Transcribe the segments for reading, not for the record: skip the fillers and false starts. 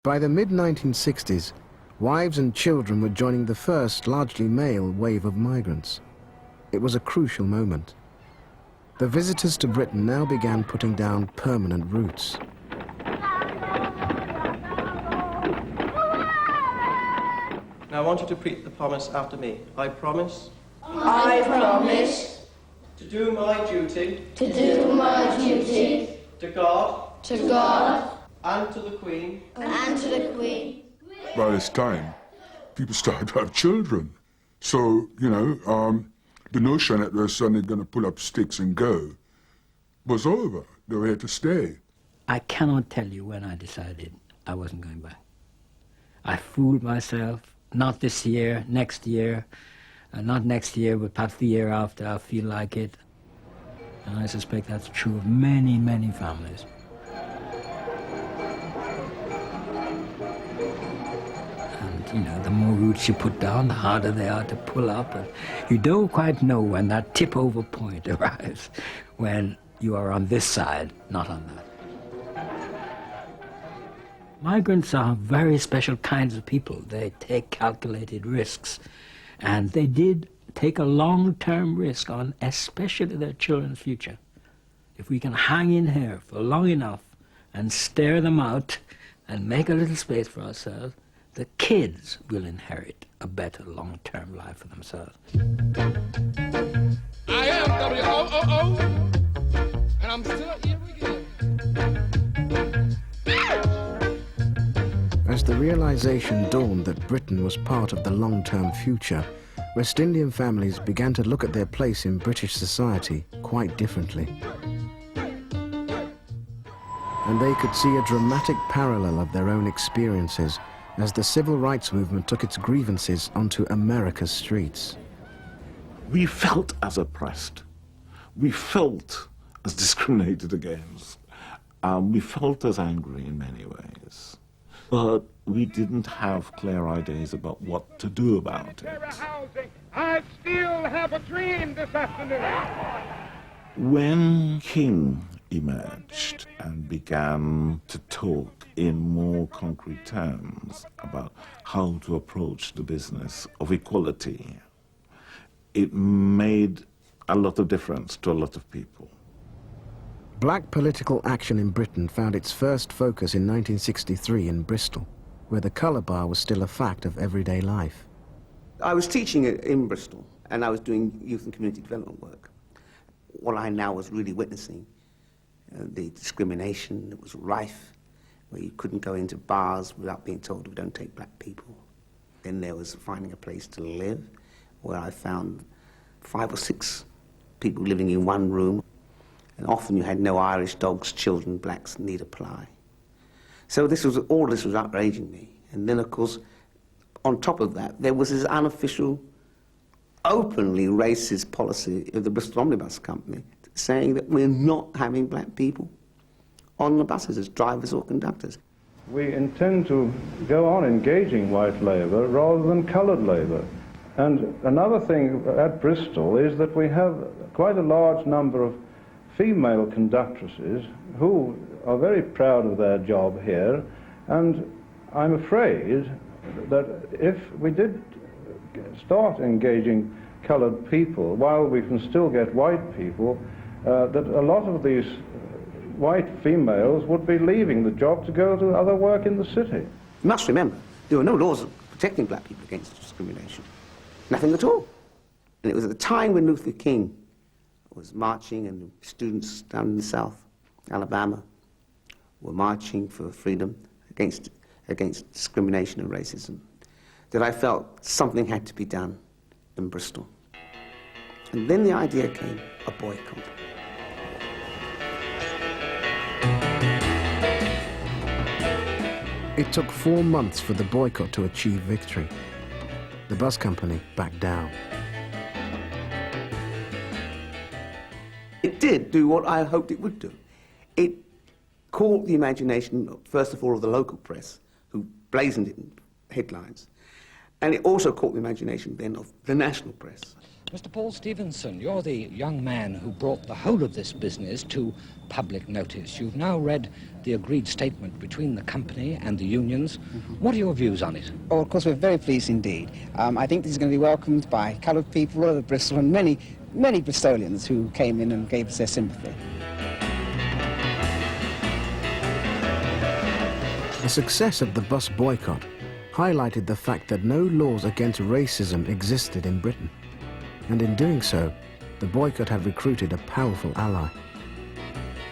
By the mid-1960s, wives and children were joining the first largely male wave of migrants. It was a crucial moment. The visitors to Britain now began putting down permanent roots. Now I want you to repeat the promise after me. I promise. I promise. To do my duty. To do my duty. To God. To God. And to the Queen. And to the Queen. By this time, people started to have children. So, you know, the notion that they're suddenly going to pull up sticks and go was over. They were here to stay. I cannot tell you when I decided I wasn't going back. I fooled myself. Not this year, next year, not next year, but perhaps the year after, I'll feel like it. And I suspect that's true of many, many families. And, you know, the more roots you put down, the harder they are to pull up. And you don't quite know when that tip-over point arrives, when you are on this side, not on that. Migrants are very special kinds of people. They take calculated risks. And they did take a long-term risk on especially their children's future. If we can hang in here for long enough and stare them out and make a little space for ourselves, the kids will inherit a better long-term life for themselves. I am W-O-O-O, and I'm still here again. As the realization dawned that Britain was part of the long-term future, West Indian families began to look at their place in British society quite differently. And they could see a dramatic parallel of their own experiences as the civil rights movement took its grievances onto America's streets. We felt as oppressed. We felt as discriminated against. We felt as angry in many ways. But we didn't have clear ideas about what to do about it. I still have a dream this afternoon. When King emerged and began to talk in more concrete terms about how to approach the business of equality, it made a lot of difference to a lot of people. Black political action in Britain found its first focus in 1963 in Bristol, where the colour bar was still a fact of everyday life. I was teaching in Bristol, and I was doing youth and community development work. What I now was really witnessing, the discrimination that was rife, where you couldn't go into bars without being told we don't take black people. Then there was finding a place to live, where I found 5 or 6 people living in one room. And often you had no Irish dogs, children, blacks need apply. So all this was outraging me. And then, of course, on top of that, there was this unofficial, openly racist policy of the Bristol Omnibus Company saying that we're not having black people on the buses as drivers or conductors. We intend to go on engaging white labour rather than coloured labour. And another thing at Bristol is that we have quite a large number of female conductresses who are very proud of their job here, and I'm afraid that if we did start engaging coloured people while we can still get white people, that a lot of these white females would be leaving the job to go to other work in the city. You must remember, there were no laws protecting black people against discrimination. Nothing at all. And it was at the time when Luther King was marching, and students down in the South, Alabama, were marching for freedom against discrimination and racism, that I felt something had to be done in Bristol. And then the idea came, a boycott. It took 4 months for the boycott to achieve victory. The bus company backed down. It did do what I hoped it would do. It caught the imagination, first of all, of the local press, who blazoned it in headlines. And it also caught the imagination then of the national press. Mr. Paul Stevenson, you're the young man who brought the whole of this business to public notice. You've now read the agreed statement between the company and the unions. What are your views on it? Oh, of course, we're very pleased indeed. I think this is going to be welcomed by coloured people all over Bristol and many Bristolians who came in and gave us their sympathy. The success of the bus boycott highlighted the fact that no laws against racism existed in Britain. And in doing so, the boycott had recruited a powerful ally.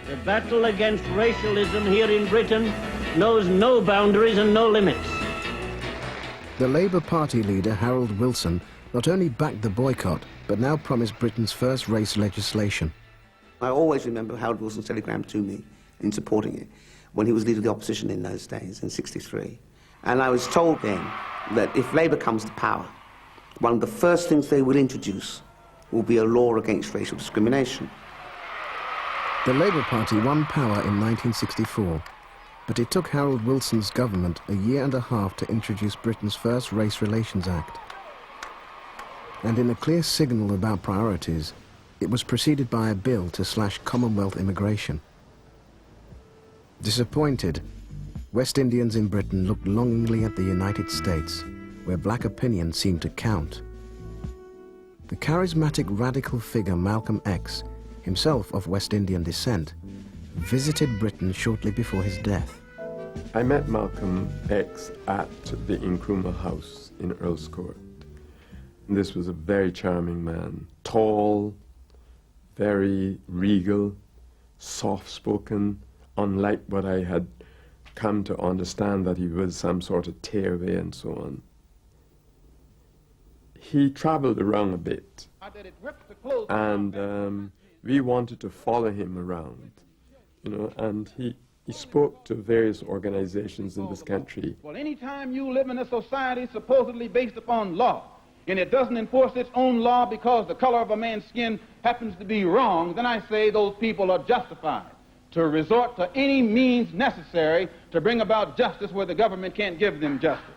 The battle against racialism here in Britain knows no boundaries and no limits. The Labour Party leader, Harold Wilson, not only backed the boycott, but now promised Britain's first race legislation. I always remember Harold Wilson's telegram to me in supporting it when he was leader of the opposition in those days, in '63. And I was told then that if Labour comes to power, one of the first things they will introduce will be a law against racial discrimination. The Labour Party won power in 1964, but it took Harold Wilson's government a year and a half to introduce Britain's first Race Relations Act. And in a clear signal about priorities, it was preceded by a bill to slash Commonwealth immigration. Disappointed, West Indians in Britain looked longingly at the United States, where black opinion seemed to count. The charismatic radical figure Malcolm X, himself of West Indian descent, visited Britain shortly before his death. I met Malcolm X at the Nkrumah House in Earl's Court. And this was a very charming man, tall, very regal, soft-spoken, unlike what I had come to understand that he was some sort of tearaway and so on. He traveled around a bit, and we wanted to follow him around, you know, and he spoke to various organizations in this country. Well, anytime you live in a society supposedly based upon law, and it doesn't enforce its own law because the color of a man's skin happens to be wrong, then I say those people are justified to resort to any means necessary to bring about justice where the government can't give them justice.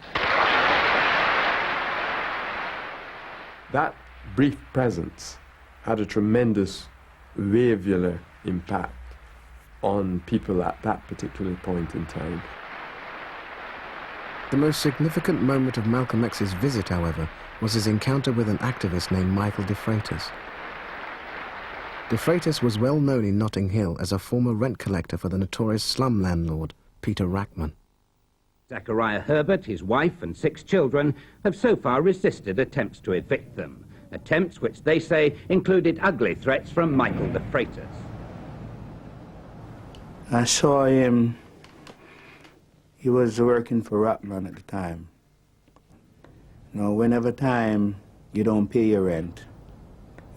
That brief presence had a tremendous wavular impact on people at that particular point in time. The most significant moment of Malcolm X's visit, however, was his encounter with an activist named Michael de Freitas. De Freitas was well known in Notting Hill as a former rent collector for the notorious slum landlord, Peter Rackman. Zachariah Herbert, his wife and 6 children have so far resisted attempts to evict them, attempts which they say included ugly threats from Michael de Freitas. I saw him, he was working for Rackman at the time. Now, whenever time you don't pay your rent,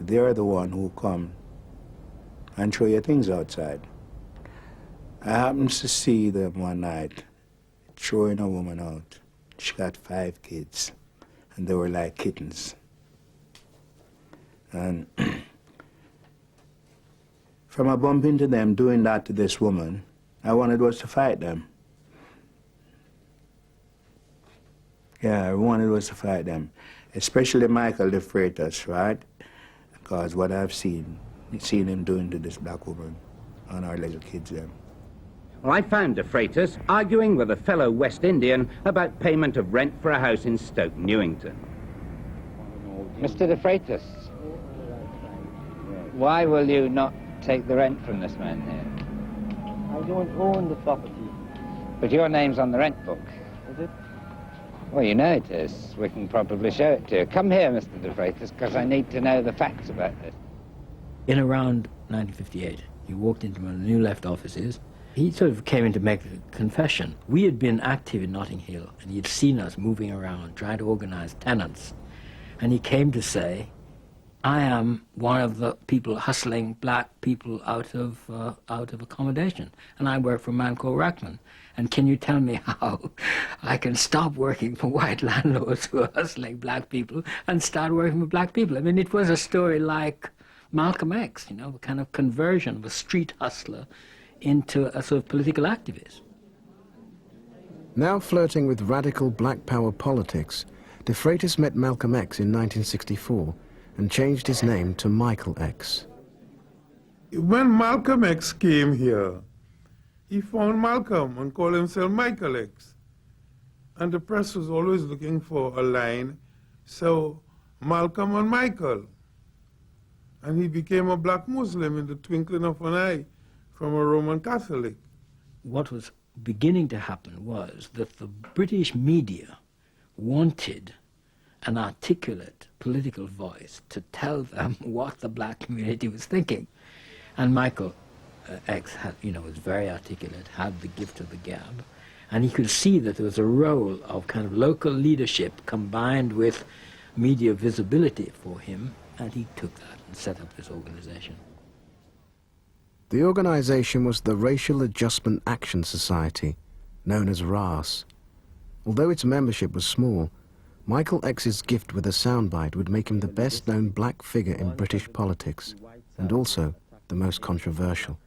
they're the one who come and throw your things outside. I happened to see them one night throwing a woman out. She got 5 kids, and they were like kittens. And from a bump into them doing that to this woman, I wanted was to fight them. Yeah, I wanted was to fight them, especially Michael de Freitas, right? Because what I've seen him doing to this black woman and our little kids then. Well, I found de Freitas arguing with a fellow West Indian about payment of rent for a house in Stoke Newington. Mr. de Freitas, why will you not take the rent from this man here? I don't own the property. But your name's on the rent book. Is it? Well, you know it is. We can probably show it to you. Come here, Mr. de Freitas, because I need to know the facts about this. In around 1958, he walked into one of the New Left offices. He sort of came in to make a confession. We had been active in Notting Hill, and he'd seen us moving around, trying to organize tenants. And he came to say, I am one of the people hustling black people out of accommodation, and I work for a man called Rackman. And can you tell me how I can stop working for white landlords who are hustling black people and start working for black people? I mean, it was a story like Malcolm X, you know, a kind of conversion of a street hustler into a sort of political activist. Now flirting with radical black power politics, de Freitas met Malcolm X in 1964 and changed his name to Michael X. When Malcolm X came here, he found Malcolm and called himself Michael X. And the press was always looking for a line, so Malcolm and Michael. And he became a black Muslim in the twinkling of an eye from a Roman Catholic. What was beginning to happen was that the British media wanted an articulate political voice to tell them what the black community was thinking. And Michael X had, was very articulate, had the gift of the gab, and he could see that there was a role of kind of local leadership combined with media visibility for him, and he took that and set up this organization. The organization was the Racial Adjustment Action Society, known as RAS. Although its membership was small, Michael X's gift with a soundbite would make him the best-known black figure in British politics, and also the most controversial.